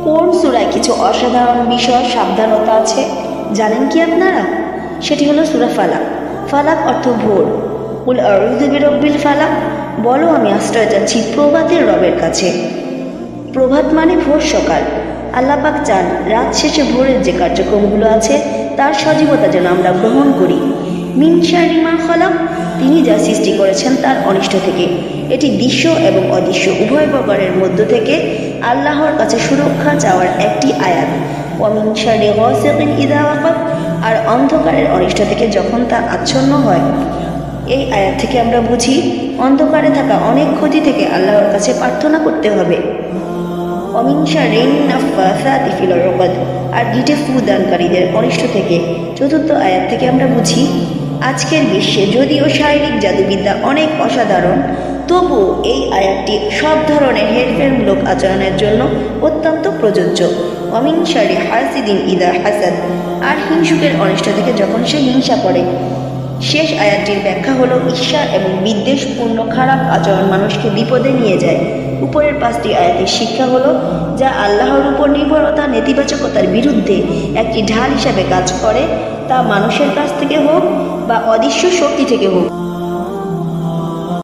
কোন সূরায় কিছু অসাধারণ বিষয় সাবধানতা আছে জানেন কি আপনারা? সেটি হলো সূরা ফালাক। ফালাক অর্থ ভোর। কুল আউযু বিরাব্বিল ফালাক, বলো আমি আশ্রয় চাচ্ছি প্রভাতের রবের কাছে। প্রভাত মানে ভোর সকাল। আল্লাহ পাক চান রাত শেষে ভোরের যে কার্যক্রমগুলো আছে তার সজীবতা যেন আমরা গ্রহণ করি। মিন শাররি মা খালাক, তিনি যা সৃষ্টি করেছেন তার অনিষ্ট থেকে। এটি দৃশ্য এবং অদৃশ্য উভয় প্রকারের মধ্য থেকে আল্লাহর কাছে সুরক্ষা চাওয়ার একটি আয়াত। ওয়া মিন শাররি গাসিকিন ইযা ওয়াকাব, আর অন্ধকারের অনিষ্ট থেকে যখন তা আচ্ছন্ন হয়। এই আয়াত থেকে আমরা বুঝি অন্ধকারে থাকা অনেক ক্ষতি থেকে আল্লাহর কাছে প্রার্থনা করতে হবে। অমিন শাররিন নাফাসাতি ফিল উকাদ, আর গিটে ফু দানকারীদের অনিষ্ট থেকে। চতুর্থ আয়াত থেকে আমরা বুঝি আজকের বিশ্বে যদিও শারীরিক জাদুবিদ্যা অনেক অসাধারণ, তবুও এই আয়াতটি সব ধরনের হেরফেরমূলক আচরণের জন্য অত্যন্ত প্রযোজ্য। অমিন শাররি হাসিদিন ইদা হাসাদ, আর হিংসুকের অনিষ্ট থেকে যখন সে হিংসা করে। শেষ আয়াতটির ব্যাখ্যা হলো ঈর্ষা এবং বিদ্বেষপূর্ণ খারাপ আচরণ মানুষকে বিপদে নিয়ে যায়। উপরের 5টি আয়াতের শিক্ষা হলো যা আল্লাহর উপর নির্ভরতা নেতিবাচকতার বিরুদ্ধে একটি ঢাল হিসাবে কাজ করে, তা মানুষের কাছ থেকে হোক বা অদৃশ্য শক্তি থেকে হোক।